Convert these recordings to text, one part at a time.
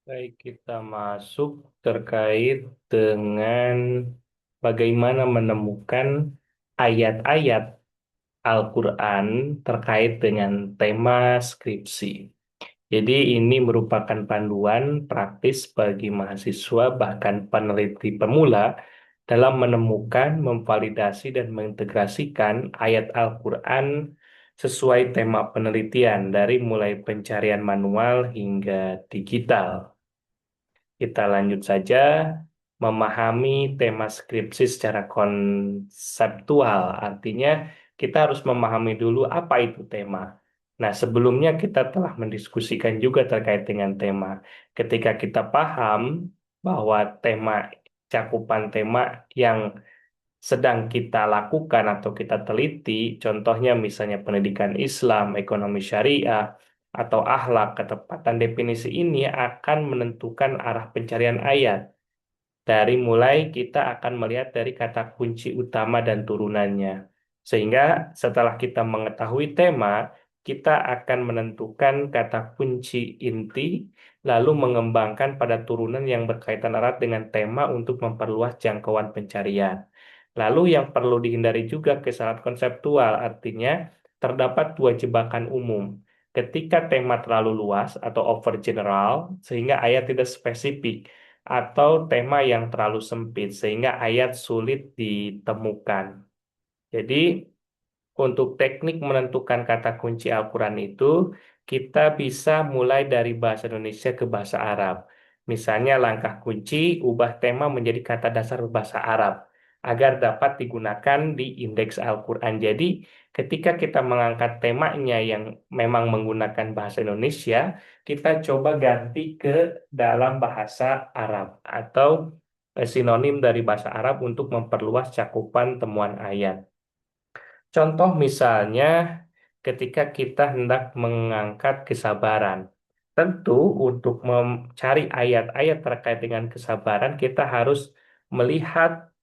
Baik, kita masuk terkait dengan bagaimana menemukan ayat-ayat Al-Quran terkait dengan tema skripsi. Jadi ini merupakan panduan praktis bagi mahasiswa bahkan peneliti pemula dalam menemukan, memvalidasi, dan mengintegrasikan ayat Al-Quran sesuai tema penelitian dari mulai pencarian manual hingga digital. Kita lanjut saja memahami tema skripsi secara konseptual. Artinya kita harus memahami dulu apa itu tema. Nah, sebelumnya kita telah mendiskusikan juga terkait dengan tema. Ketika kita paham bahwa tema cakupan tema yang sedang kita lakukan atau kita teliti, contohnya misalnya pendidikan Islam, ekonomi syariah, atau akhlak, ketepatan definisi ini akan menentukan arah pencarian ayat. Dari mulai kita akan melihat dari kata kunci utama dan turunannya. Sehingga setelah kita mengetahui tema, kita akan menentukan kata kunci inti, lalu mengembangkan pada turunan yang berkaitan erat dengan tema untuk memperluas jangkauan pencarian. Lalu yang perlu dihindari juga kesalahan konseptual, artinya terdapat dua jebakan umum. Ketika tema terlalu luas atau over general, sehingga ayat tidak spesifik atau tema yang terlalu sempit sehingga ayat sulit ditemukan. Jadi, untuk teknik menentukan kata kunci Al-Quran itu, kita bisa mulai dari bahasa Indonesia ke bahasa Arab. Misalnya langkah kunci, ubah tema menjadi kata dasar bahasa Arab agar dapat digunakan di indeks Al-Quran. Jadi, ketika kita mengangkat temanya yang memang menggunakan bahasa Indonesia, kita coba ganti ke dalam bahasa Arab atau sinonim dari bahasa Arab untuk memperluas cakupan temuan ayat. Contoh misalnya ketika kita hendak mengangkat kesabaran. Tentu untuk mencari ayat-ayat terkait dengan kesabaran kita harus melihat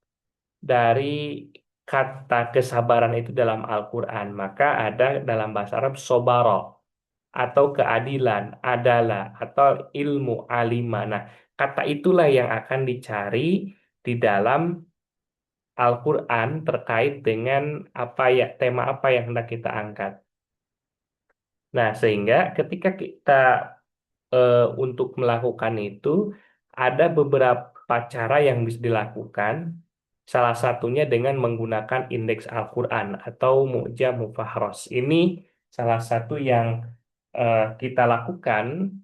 dari kata kesabaran itu dalam Al-Quran. Maka ada dalam bahasa Arab sobaro atau keadilan, adalah atau ilmu alimah. Nah, kata itulah yang akan dicari di dalam Al-Quran terkait dengan apa ya tema apa yang hendak kita angkat. Nah, sehingga ketika kita untuk melakukan itu ada beberapa cara yang bisa dilakukan. Salah satunya dengan menggunakan indeks Al-Quran atau Mu'jam Mufahros. Ini salah satu yang kita lakukan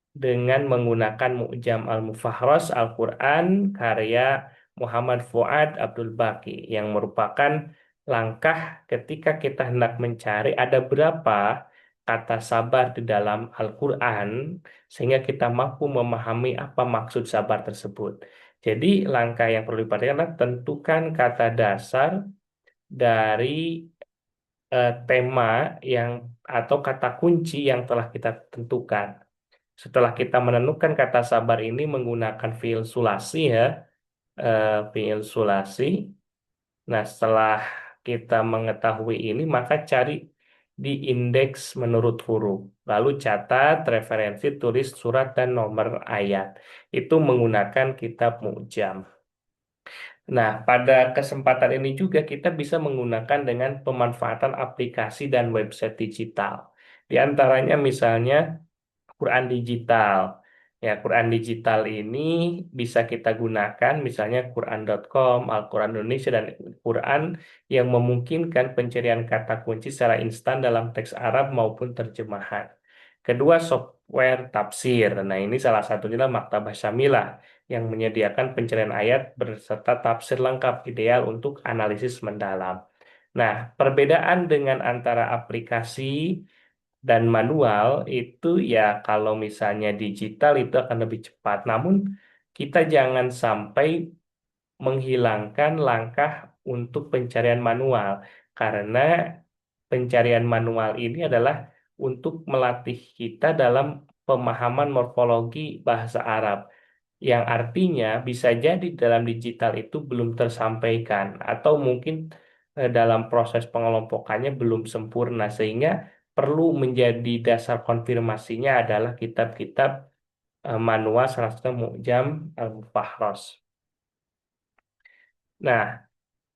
dengan menggunakan Mu'jam Al-Mufahros Al-Quran karya Muhammad Fuad Abdul Baqi yang merupakan langkah ketika kita hendak mencari ada berapa kata sabar di dalam Al-Quran sehingga kita mampu memahami apa maksud sabar tersebut. Jadi langkah yang perlu diperhatikan adalah tentukan kata dasar dari tema yang atau kata kunci yang telah kita tentukan. Setelah kita menentukan kata sabar ini menggunakan fiil sulasi ya, fiil sulasi. Nah, setelah kita mengetahui ini, maka cari di indeks menurut huruf. Lalu catat referensi, tulis surat dan nomor ayat. Itu menggunakan kitab Mu'jam. Nah, pada kesempatan ini juga kita bisa menggunakan dengan pemanfaatan aplikasi dan website digital. Di antaranya misalnya Quran digital. Ya, Quran digital ini bisa kita gunakan misalnya Quran.com, Al-Quran Indonesia, dan Quran yang memungkinkan pencarian kata kunci secara instan dalam teks Arab maupun terjemahan. Kedua, software tafsir. Nah, ini salah satunya adalah Maktabah Syamilah yang menyediakan pencarian ayat berserta tafsir lengkap ideal untuk analisis mendalam. Nah, perbedaan dengan antara aplikasi dan manual itu ya kalau misalnya digital itu akan lebih cepat. Namun kita jangan sampai menghilangkan langkah untuk pencarian manual karena pencarian manual ini adalah untuk melatih kita dalam pemahaman morfologi bahasa Arab yang artinya bisa jadi dalam digital itu belum tersampaikan atau mungkin dalam proses pengelompokannya belum sempurna sehingga perlu menjadi dasar konfirmasinya adalah kitab-kitab manual salah satu Mu'jam Al-Mufahros. Nah,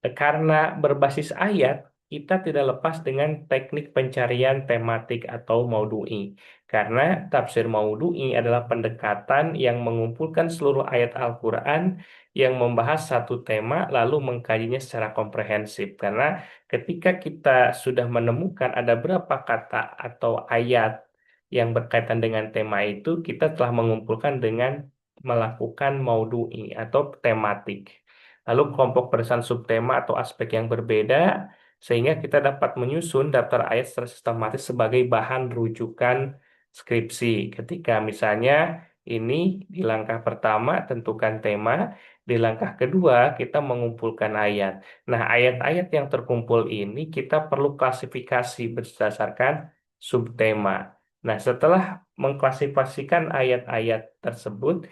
karena berbasis ayat, kita tidak lepas dengan teknik pencarian tematik atau maudhu'i. Karena tafsir maudhu'i adalah pendekatan yang mengumpulkan seluruh ayat Al-Quran yang membahas satu tema lalu mengkajinya secara komprehensif. Karena ketika kita sudah menemukan ada berapa kata atau ayat yang berkaitan dengan tema itu, kita telah mengumpulkan dengan melakukan maudhu'i atau tematik. Lalu kelompok berdasarkan subtema atau aspek yang berbeda, sehingga kita dapat menyusun daftar ayat secara sistematis sebagai bahan rujukan skripsi. Ketika misalnya ini di langkah pertama tentukan tema, di langkah kedua kita mengumpulkan ayat. Nah, ayat-ayat yang terkumpul ini kita perlu klasifikasi berdasarkan subtema. Nah, setelah mengklasifikasikan ayat-ayat tersebut,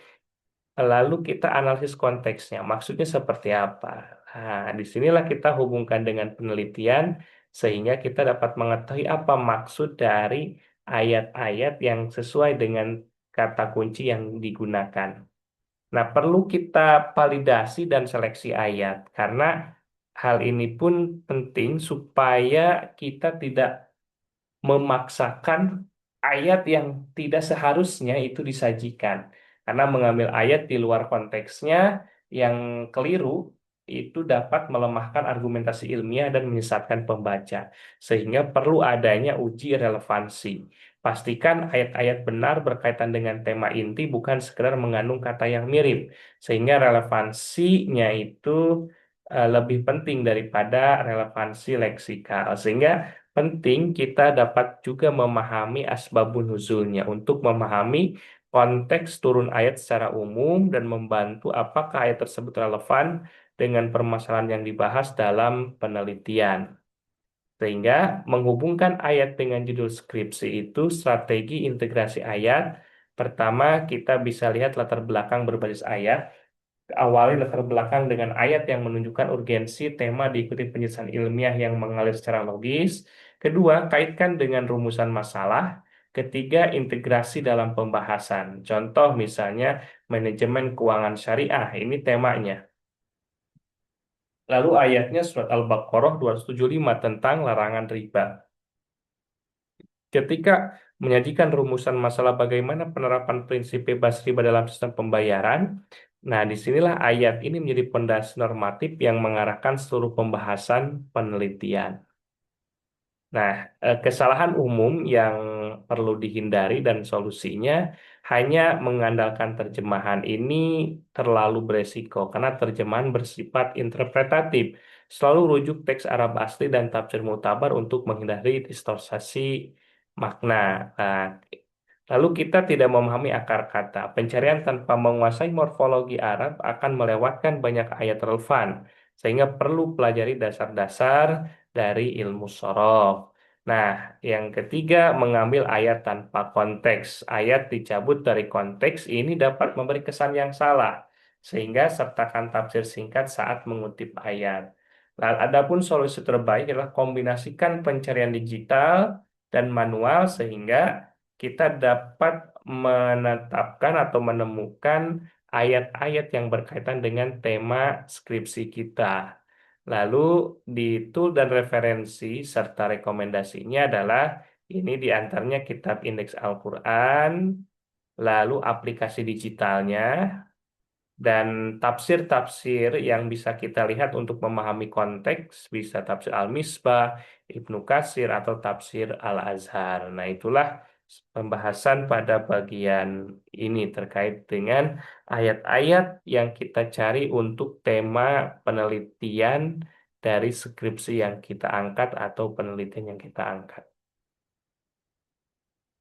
lalu kita analisis konteksnya, maksudnya seperti apa. Nah, disinilah kita hubungkan dengan penelitian, sehingga kita dapat mengetahui apa maksud dari ayat-ayat yang sesuai dengan kata kunci yang digunakan. Nah, perlu kita validasi dan seleksi ayat, karena hal ini pun penting supaya kita tidak memaksakan ayat yang tidak seharusnya itu disajikan. Karena mengambil ayat di luar konteksnya yang keliru itu dapat melemahkan argumentasi ilmiah dan menyesatkan pembaca. Sehingga perlu adanya uji relevansi. Pastikan ayat-ayat benar berkaitan dengan tema inti bukan sekedar mengandung kata yang mirip. Sehingga relevansinya itu lebih penting daripada relevansi leksikal. Sehingga penting kita dapat juga memahami asbabun nuzulnya untuk memahami konteks turun ayat secara umum dan membantu apakah ayat tersebut relevan dengan permasalahan yang dibahas dalam penelitian. Sehingga menghubungkan ayat dengan judul skripsi itu strategi integrasi ayat. Pertama, kita bisa lihat latar belakang berbasis ayat. Awali latar belakang dengan ayat yang menunjukkan urgensi tema diikuti penjelasan ilmiah yang mengalir secara logis. Kedua, kaitkan dengan rumusan masalah. Ketiga, integrasi dalam pembahasan. Contoh misalnya manajemen keuangan syariah, ini temanya. Lalu ayatnya surat Al-Baqarah 275 tentang larangan riba. Ketika menyajikan rumusan masalah bagaimana penerapan prinsip bebas riba dalam sistem pembayaran, nah disinilah ayat ini menjadi pondasi normatif yang mengarahkan seluruh pembahasan penelitian. Nah, kesalahan umum yang perlu dihindari dan solusinya hanya mengandalkan terjemahan ini terlalu beresiko karena terjemahan bersifat interpretatif. Selalu rujuk teks Arab asli dan tafsir mutabar untuk menghindari distorsi makna. Nah, lalu kita tidak memahami akar kata. Pencarian tanpa menguasai morfologi Arab akan melewatkan banyak ayat relevan, sehingga perlu pelajari dasar-dasar dari ilmu sorof. Nah, yang ketiga, mengambil ayat tanpa konteks. Ayat dicabut dari konteks ini dapat memberi kesan yang salah, sehingga sertakan tafsir singkat saat mengutip ayat. Lalu, adapun solusi terbaik adalah kombinasikan pencarian digital dan manual sehingga kita dapat menetapkan atau menemukan ayat-ayat yang berkaitan dengan tema skripsi kita. Lalu di tool dan referensi serta rekomendasinya adalah ini di antaranya kitab indeks Al-Quran, lalu aplikasi digitalnya, dan tafsir-tafsir yang bisa kita lihat untuk memahami konteks bisa tafsir Al-Misbah, Ibnu Katsir atau tafsir Al-Azhar. Nah, itulah pembahasan pada bagian ini terkait dengan ayat-ayat yang kita cari untuk tema penelitian dari skripsi yang kita angkat atau penelitian yang kita angkat.